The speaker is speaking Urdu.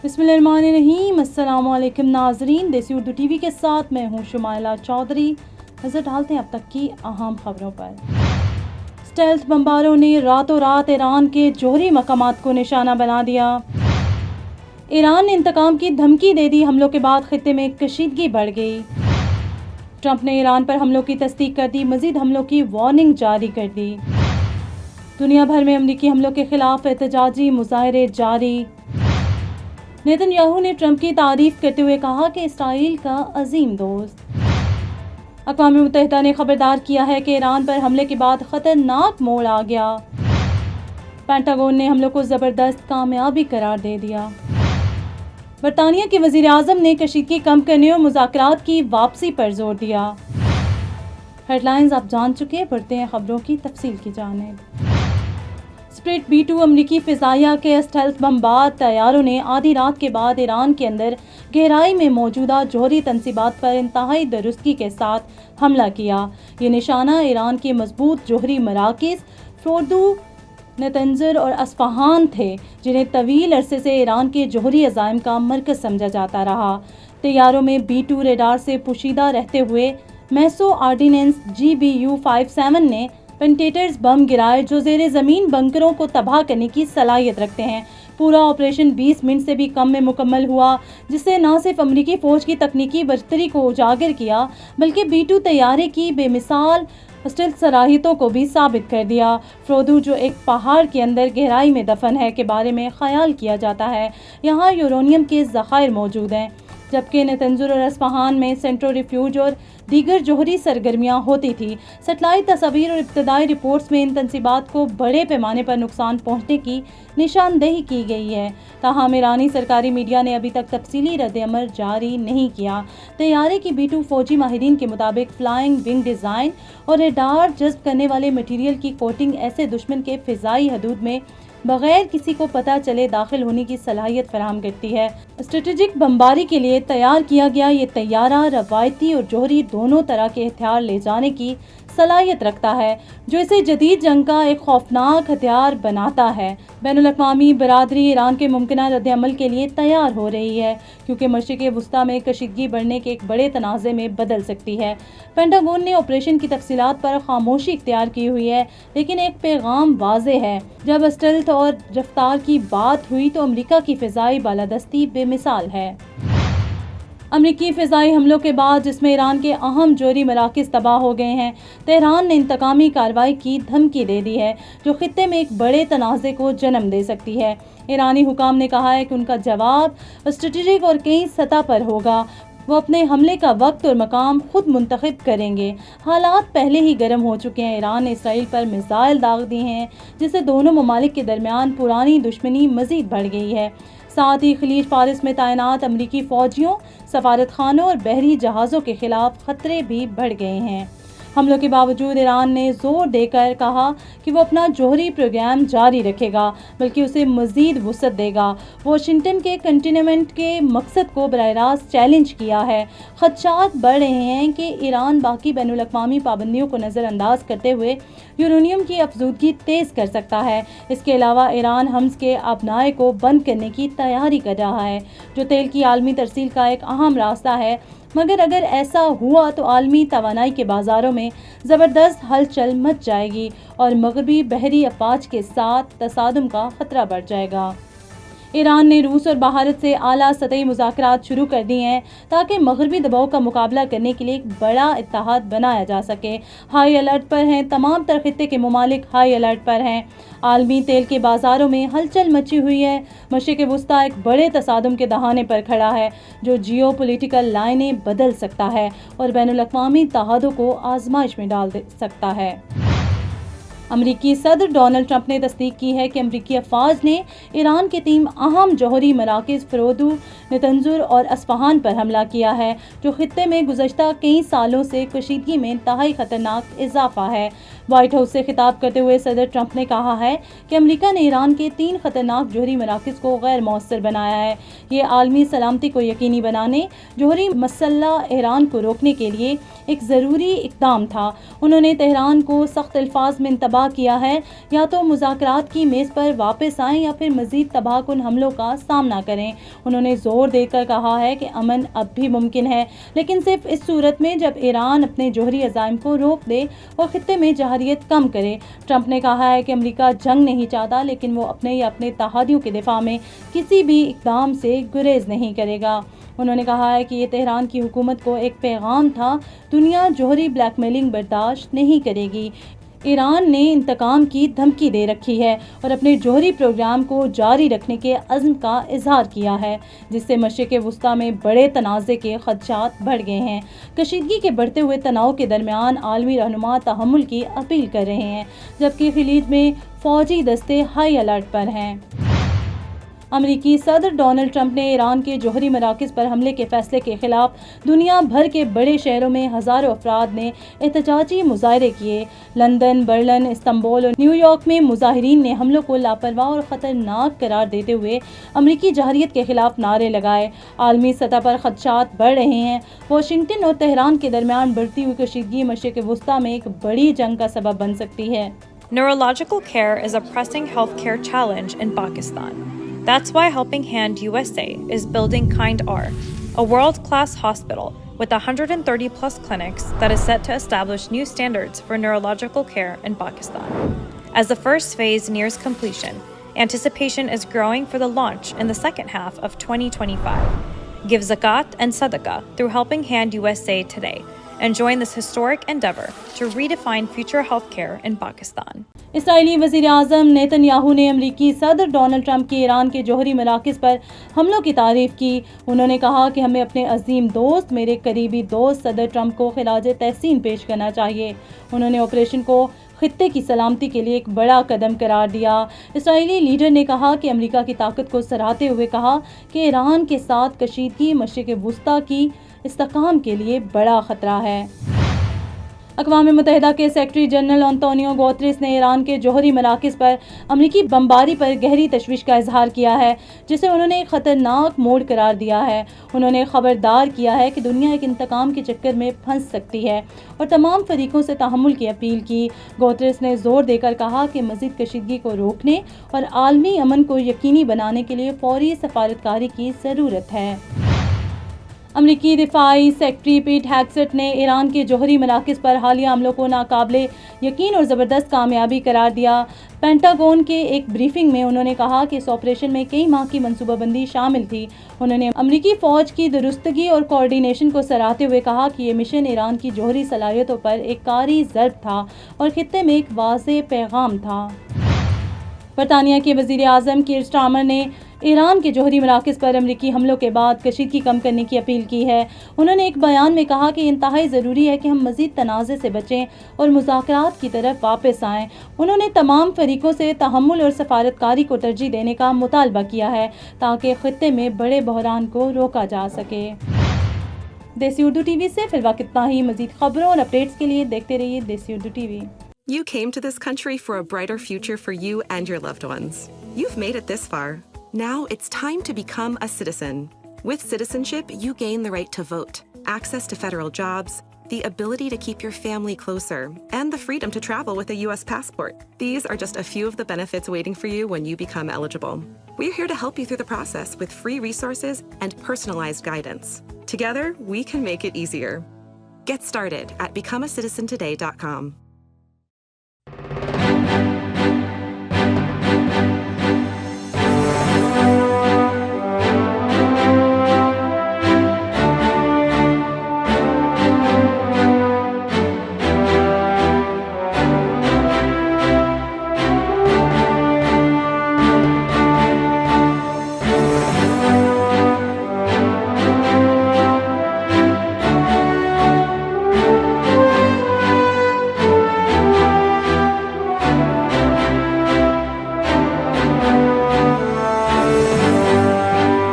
بسم اللہ الرحمن الرحیم۔ السلام علیکم ناظرین، دیسی اردو ٹی وی کے ساتھ میں ہوں شمائلہ چودھری۔ نظر ڈالتے ہیں اب تک کی اہم خبروں پر۔ اسٹیلتھ بمباروں نے راتوں رات ایران کے جوہری مقامات کو نشانہ بنا دیا۔ ایران نے انتقام کی دھمکی دے دی، حملوں کے بعد خطے میں کشیدگی بڑھ گئی۔ ٹرمپ نے ایران پر حملوں کی تصدیق کر دی، مزید حملوں کی وارننگ جاری کر دی۔ دنیا بھر میں امریکی حملوں کے خلاف احتجاجی مظاہرے جاری۔ نیتن یاہو نے ٹرمپ کی تعریف کرتے ہوئے کہا کہ اسرائیل کا عظیم دوست۔ اقوام متحدہ نے خبردار کیا ہے کہ ایران پر حملے کے بعد خطرناک موڑ آ گیا۔ پینٹاگون نے حملوں کو زبردست کامیابی قرار دے دیا۔ برطانیہ کے وزیر اعظم نے کشیدگی کم کرنے اور مذاکرات کی واپسی پر زور دیا۔ ہیڈ لائنز آپ جان چکے، بڑھتے ہیں خبروں کی تفصیل کی جانب۔ اسپرٹ B-2 امریکی فضائیہ کے اسٹیلتھ بمبار طیاروں نے آدھی رات کے بعد ایران کے اندر گہرائی میں موجودہ جوہری تنصیبات پر انتہائی درستگی کے ساتھ حملہ کیا۔ یہ نشانہ ایران کے مضبوط جوہری مراکز فوردو، نتنز اور اصفہان تھے، جنہیں طویل عرصے سے ایران کے جوہری عزائم کا مرکز سمجھا جاتا رہا۔ طیاروں میں B-2 ریڈار سے پوشیدہ رہتے ہوئے میسو آرڈیننس GBU-57 نے پینٹیٹرز بم گرائے، جو زیر زمین بنکروں کو تباہ کرنے کی صلاحیت رکھتے ہیں۔ پورا آپریشن 20 منٹ سے بھی کم میں مکمل ہوا، جس سے نہ صرف امریکی فوج کی تکنیکی برتری کو اجاگر کیا، بلکہ B-2 طیارے کی بے مثال اسٹیلتھ صلاحیتوں کو بھی ثابت کر دیا۔ فوردو، جو ایک پہاڑ کے اندر گہرائی میں دفن ہے، کے بارے میں خیال کیا جاتا ہے یہاں یورینیم کے ذخائر موجود ہیں، جبکہ نتنز اور اصفہان میں سینٹرل ریفیوج اور دیگر جوہری سرگرمیاں ہوتی تھی۔ سیٹلائٹ تصاویر اور ابتدائی رپورٹس میں ان تنصیبات کو بڑے پیمانے پر نقصان پہنچنے کی نشاندہی کی گئی ہے، تاہم ایرانی سرکاری میڈیا نے ابھی تک تفصیلی رد عمل جاری نہیں کیا۔ طیارے کی B-2 فوجی ماہرین کے مطابق فلائنگ ونگ ڈیزائن اور ریڈار جذب کرنے والے مٹیریل کی کوٹنگ ایسے دشمن کے فضائی حدود میں بغیر کسی کو پتہ چلے داخل ہونے کی صلاحیت فراہم کرتی ہے۔ اسٹریٹجک بمباری کے لیے تیار کیا گیا یہ طیارہ روایتی اور جوہری دونوں طرح کے ہتھیار لے جانے کی صلاحیت رکھتا ہے، جو اسے جدید جنگ کا ایک خوفناک ہتھیار بناتا ہے۔ بین الاقوامی برادری ایران کے ممکنہ رد عمل کے لیے تیار ہو رہی ہے، کیونکہ مشرق وسطیٰ میں کشیدگی بڑھنے کے ایک بڑے تنازع میں بدل سکتی ہے۔ پینٹاگون نے آپریشن کی تفصیلات پر خاموشی اختیار کی ہوئی ہے، لیکن ایک پیغام واضح ہے: جب اسٹیلتھ اور رفتار کی بات ہوئی تو امریکہ کی فضائی بالادستی بے مثال ہے۔ امریکی فضائی حملوں کے بعد، جس میں ایران کے اہم جوہری مراکز تباہ ہو گئے ہیں، تہران نے انتقامی کارروائی کی دھمکی دے دی ہے، جو خطے میں ایک بڑے تنازع کو جنم دے سکتی ہے۔ ایرانی حکام نے کہا ہے کہ ان کا جواب اسٹریٹجک اور کئی سطح پر ہوگا۔ وہ اپنے حملے کا وقت اور مقام خود منتخب کریں گے۔ حالات پہلے ہی گرم ہو چکے ہیں۔ ایران نے اسرائیل پر میزائل داغ دیے ہیں، جس سے دونوں ممالک کے درمیان پرانی دشمنی مزید بڑھ گئی ہے۔ ساتھ ہی خلیج فارس میں تعینات امریکی فوجیوں، سفارت خانوں اور بحری جہازوں کے خلاف خطرے بھی بڑھ گئے ہیں۔ حملوں کے باوجود ایران نے زور دے کر کہا کہ وہ اپنا جوہری پروگرام جاری رکھے گا، بلکہ اسے مزید وسعت دے گا۔ واشنگٹن کے کنٹینمنٹ کے مقصد کو براہ راست چیلنج کیا ہے۔ خدشات بڑھ رہے ہیں کہ ایران باقی بین الاقوامی پابندیوں کو نظر انداز کرتے ہوئے یورینیم کی افزودگی تیز کر سکتا ہے۔ اس کے علاوہ ایران حمض کے ابنائے کو بند کرنے کی تیاری کر رہا ہے، جو تیل کی عالمی ترسیل کا ایک اہم راستہ ہے، مگر اگر ایسا ہوا تو عالمی توانائی کے بازاروں میں زبردست ہلچل مچ جائے گی اور مغربی بحری افواج کے ساتھ تصادم کا خطرہ بڑھ جائے گا۔ ایران نے روس اور بھارت سے اعلیٰ سطحی مذاکرات شروع کر دی ہیں، تاکہ مغربی دباؤ کا مقابلہ کرنے کے لیے ایک بڑا اتحاد بنایا جا سکے۔ ہائی الرٹ پر ہیں، تمام تر خطے کے ممالک ہائی الرٹ پر ہیں۔ عالمی تیل کے بازاروں میں ہلچل مچی ہوئی ہے۔ مشرق وسطیٰ ایک بڑے تصادم کے دہانے پر کھڑا ہے، جو جیو پولیٹیکل لائنیں بدل سکتا ہے اور بین الاقوامی تعہدوں کو آزمائش میں ڈال سکتا ہے۔ امریکی صدر ڈونلڈ ٹرمپ نے تصدیق کی ہے کہ امریکی افواج نے ایران کے 3 اہم جوہری مراکز فوردو، نتنز اور اصفہان پر حملہ کیا ہے، جو خطے میں گزشتہ کئی سالوں سے کشیدگی میں انتہائی خطرناک اضافہ ہے۔ وائٹ ہاؤس سے خطاب کرتے ہوئے صدر ٹرمپ نے کہا ہے کہ امریکہ نے ایران کے 3 خطرناک جوہری مراکز کو غیر مؤثر بنایا ہے۔ یہ عالمی سلامتی کو یقینی بنانے، جوہری مسلح ایران کو روکنے کے لیے ایک ضروری اقدام تھا۔ انہوں نے تہران کو سخت الفاظ میں انتباہ کیا ہے، یا تو مذاکرات کی میز پر واپس آئیں یا پھر مزید تباہ کن حملوں کا سامنا کریں۔ انہوں نے زور دے کر کہا ہے کہ امن اب بھی ممکن ہے، لیکن صرف اس صورت میں جب ایران اپنے جوہری عزائم کو روک دے اور خطے میں جارحیت کم کرے۔ ٹرمپ نے کہا ہے کہ امریکہ جنگ نہیں چاہتا، لیکن وہ اپنے یا اپنے تحادیوں کے دفاع میں کسی بھی اقدام سے گریز نہیں کرے گا۔ انہوں نے کہا ہے کہ یہ تہران کی حکومت کو ایک پیغام تھا، دنیا جوہری بلیک میلنگ برداشت نہیں کرے گی۔ ایران نے انتقام کی دھمکی دے رکھی ہے اور اپنے جوہری پروگرام کو جاری رکھنے کے عزم کا اظہار کیا ہے، جس سے مشرق وسطیٰ میں بڑے تنازع کے خدشات بڑھ گئے ہیں۔ کشیدگی کے بڑھتے ہوئے تناؤ کے درمیان عالمی رہنما تحمل کی اپیل کر رہے ہیں، جبکہ خلیج میں فوجی دستے ہائی الرٹ پر ہیں۔ امریکی صدر ڈونلڈ ٹرمپ نے ایران کے جوہری مراکز پر حملے کے فیصلے کے خلاف دنیا بھر کے بڑے شہروں میں ہزاروں افراد نے احتجاجی مظاہرے کیے۔ لندن، برلن، استنبول اور نیو یارک میں مظاہرین نے حملوں کو لاپرواہ اور خطرناک قرار دیتے ہوئے امریکی جارحیت کے خلاف نعرے لگائے۔ عالمی سطح پر خدشات بڑھ رہے ہیں۔ واشنگٹن اور تہران کے درمیان بڑھتی ہوئی کشیدگی مشرق وسطیٰ میں ایک بڑی جنگ کا سبب بن سکتی ہے۔ Neurological care is a pressing healthcare challenge in Pakistan. That's why Helping Hand USA is building Kind R, a world-class hospital with 130-plus clinics that is set to establish new standards for neurological care in Pakistan. As the first phase nears completion, anticipation is growing for the launch in the second half of 2025. Give zakat and sadaqah through Helping Hand USA today and join this historic endeavor to redefine future healthcare in Pakistan. اسرائیلی وزیر اعظم نیتن یاہو نے امریکی صدر ڈونلڈ ٹرمپ کی ایران کے جوہری مراکز پر حملوں کی تعریف کی۔ انہوں نے کہا کہ ہمیں اپنے عظیم دوست، میرے قریبی دوست صدر ٹرمپ کو خراج تحسین پیش کرنا چاہیے۔ انہوں نے آپریشن کو خطے کی سلامتی کے لیے ایک بڑا قدم قرار دیا۔ اسرائیلی لیڈر نے کہا کہ امریکہ کی طاقت کو سراہتے ہوئے کہا کہ ایران کے ساتھ کشیدگی مشرق وسطیٰ کی استحکام کے لیے بڑا خطرہ ہے۔ اقوام متحدہ کے سیکرٹری جنرل انطونیو گوتریس نے ایران کے جوہری مراکز پر امریکی بمباری پر گہری تشویش کا اظہار کیا ہے، جسے انہوں نے ایک خطرناک موڑ قرار دیا ہے۔ انہوں نے خبردار کیا ہے کہ دنیا ایک انتقام کے چکر میں پھنس سکتی ہے اور تمام فریقوں سے تحمل کی اپیل کی۔ گوتریس نے زور دے کر کہا کہ مزید کشیدگی کو روکنے اور عالمی امن کو یقینی بنانے کے لیے فوری سفارتکاری کی ضرورت ہے۔ امریکی دفاعی سیکرٹری پیٹ ہیگسیٹ نے ایران کے جوہری مراکز پر حالیہ حملوں کو ناقابل یقین اور زبردست کامیابی قرار دیا۔ پینٹاگون کے ایک بریفنگ میں انہوں نے کہا کہ اس آپریشن میں کئی ماہ کی منصوبہ بندی شامل تھی۔ انہوں نے امریکی فوج کی درستگی اور کوارڈینیشن کو سراہتے ہوئے کہا کہ یہ مشن ایران کی جوہری صلاحیتوں پر ایک کاری ضرب تھا اور خطے میں ایک واضح پیغام تھا۔ برطانیہ کے وزیر اعظم کیر سٹارمر نے ایران کے جوہری مراکز پر امریکی حملوں کے بعد کشیدگی کم کرنے کی اپیل کی ہے۔ انہوں نے ایک بیان میں کہا کہ انتہائی ضروری ہے کہ ہم مزید تنازع سے بچیں اور مذاکرات کی طرف واپس آئیں۔ انہوں نے تمام فریقوں سے تحمل اور سفارتکاری کو ترجیح دینے کا مطالبہ کیا ہے تاکہ خطے میں بڑے بحران کو روکا جا سکے۔ دیسی اردو ٹی وی سے فی الوقت اتنا ہی۔ مزید خبروں اور اپڈیٹس کے لیے دیکھتے رہیے دیسی Urdu T V. You came to this country for a brighter future for you and your loved ones. You've made it this far. Now it's time to become a citizen. With citizenship, you gain the right to vote, access to federal jobs, the ability to keep your family closer, and the freedom to travel with a U.S. passport. These are just a few of the benefits waiting for you when you become eligible. We're here to help you through the process with free resources and personalized guidance. Together, we can make it easier. Get started at becomeacitizentoday.com.